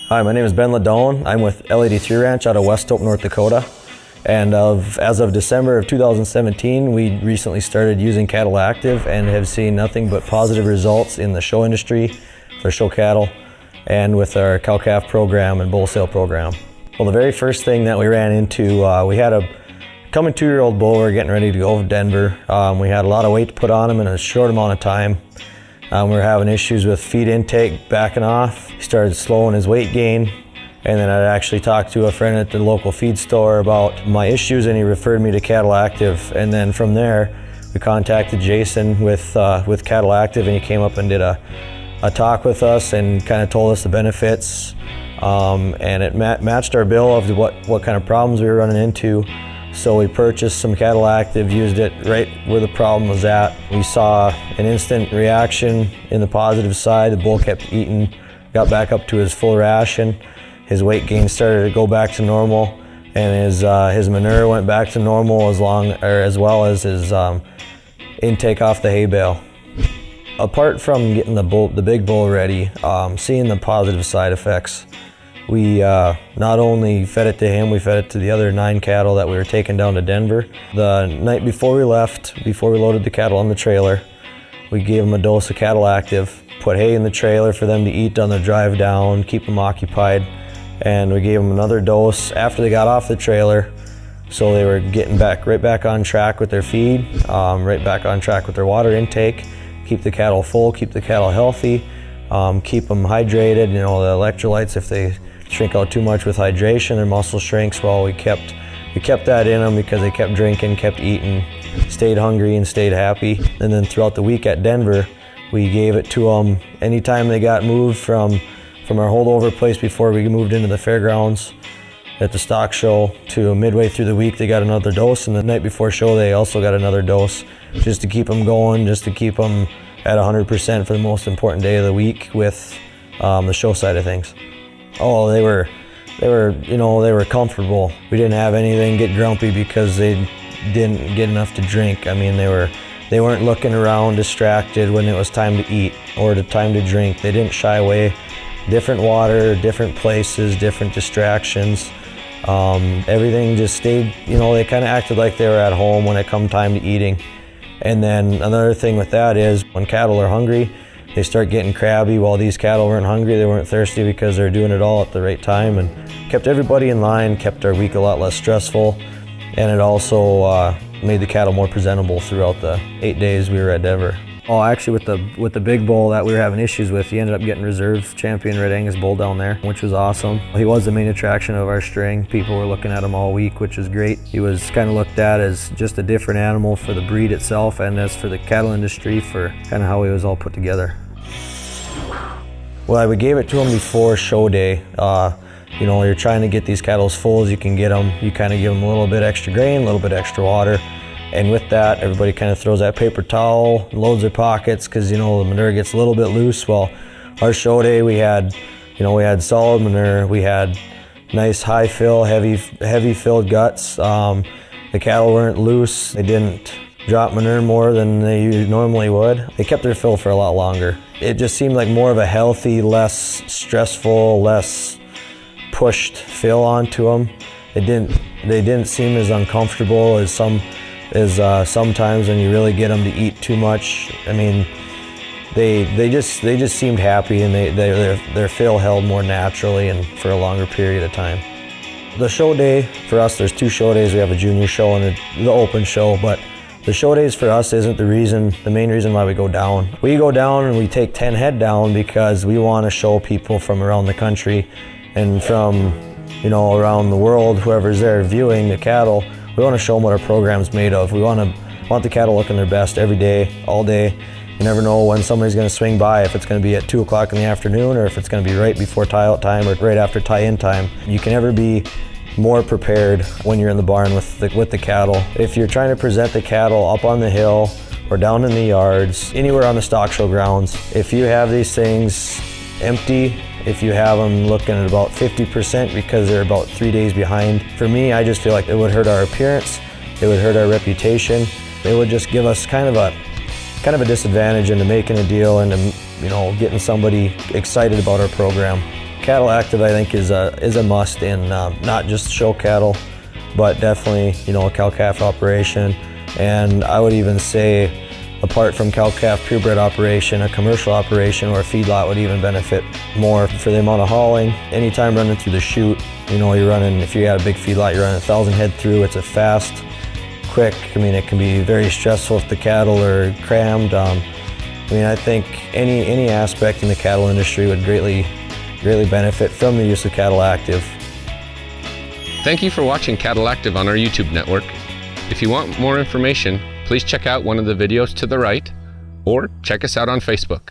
Hi, my name is Ben Lodoen. I'm with L83 Ranch out of Westhope, North Dakota. And as of December of 2017, we recently started using CattleActive and have seen nothing but positive results in the show industry, for show cattle, and with our cow-calf program and bull sale program. Well, the very first thing that we ran into, we had a coming 2-year-old bull. We were getting ready to go to Denver. We had a lot of weight to put on him in a short amount of time. We were having issues with feed intake backing off. He started slowing his weight gain. And then I actually talked to a friend at the local feed store about my issues, and he referred me to CattleActive. And then from there, we contacted Jason with CattleActive, and he came up and did a talk with us and kind of told us the benefits. And it matched our bill of what kind of problems we were running into. So we purchased some CattleActive, used it right where the problem was at. We saw an instant reaction in the positive side. The bull kept eating, got back up to his full ration. His weight gain started to go back to normal, and his manure went back to normal as well as his intake off the hay bale. Apart from getting the big bull ready, seeing the positive side effects, we not only fed it to him, we fed it to the other 9 cattle that we were taking down to Denver. The night before we left, before we loaded the cattle on the trailer, we gave them a dose of CattleActive, put hay in the trailer for them to eat on the drive down, keep them occupied, and we gave them another dose after they got off the trailer, so they were getting right back on track with their feed, right back on track with their water intake, keep the cattle full, keep the cattle healthy, keep them hydrated. You know, the electrolytes, if they shrink out too much with hydration, their muscle shrinks. Well, we kept that in them because they kept drinking, kept eating, stayed hungry and stayed happy. And then throughout the week at Denver, we gave it to them anytime they got moved from our holdover place before we moved into the fairgrounds at the stock show to midway through the week. They got another dose, and the night before show they also got another dose, just to keep them going, just to keep them at 100% for the most important day of the week with the show side of things. Oh, they were comfortable. We didn't have anything get grumpy because they didn't get enough to drink. I mean, they weren't looking around distracted when it was time to eat or the time to drink. They didn't shy away. Different water, different places, different distractions. Everything just stayed, they kind of acted like they were at home when it come time to eating. And then another thing with that is when cattle are hungry, they start getting crabby. While these cattle weren't hungry, they weren't thirsty because they're doing it all at the right time, and kept everybody in line, kept our week a lot less stressful, and it also made the cattle more presentable throughout the 8 days we were at Denver. Oh, actually with the big bull that we were having issues with, he ended up getting reserve champion Red Angus bull down there, which was awesome. He was the main attraction of our string. People were looking at him all week, which is great. He was kind of looked at as just a different animal for the breed itself, and as for the cattle industry for kind of how he was all put together. Well, we gave it to him before show day. You're trying to get these cattle as full as you can get them. You kind of give them a little bit extra grain, a little bit extra water. And with that, everybody kind of throws that paper towel, loads their pockets, because the manure gets a little bit loose. Well, our show day, we had solid manure. We had nice high fill, heavy filled guts. The cattle weren't loose. They didn't drop manure more than they normally would. They kept their fill for a lot longer. It just seemed like more of a healthy, less stressful, less pushed fill onto them. They didn't seem as uncomfortable as sometimes when you really get them to eat too much. I mean, they just seemed happy, and their fill held more naturally and for a longer period of time. The show day for us, there's 2 show days. We have a junior show and the open show, but the show days for us isn't the main reason why we go down. We go down and we take 10 head down because we want to show people from around the country and from around the world, whoever's there viewing the cattle. We want to show them what our program's made of. We want the cattle looking their best every day, all day. You never know when somebody's going to swing by, if it's going to be at 2 o'clock in the afternoon or if it's going to be right before tie-out time or right after tie-in time. You can never be more prepared when you're in the barn with the cattle. If you're trying to present the cattle up on the hill or down in the yards, anywhere on the stock show grounds, if you have these things empty, if you have them looking at about 50% because they're about 3 days behind, for me, I just feel like it would hurt our appearance, it would hurt our reputation, it would just give us kind of a disadvantage into making a deal and getting somebody excited about our program. CattleActive, I think, is a must in not just show cattle, but definitely, a cow-calf operation. And I would even say, apart from cow-calf purebred operation, a commercial operation or a feedlot would even benefit more for the amount of hauling. Anytime running through the chute, you're running, if you got a big feedlot, you're running 1,000 head through. It's a fast, quick. It can be very stressful if the cattle are crammed. I think any aspect in the cattle industry would greatly benefit from the use of CattleActive. Thank you for watching CattleActive on our YouTube network. If you want more information, please check out one of the videos to the right, or check us out on Facebook.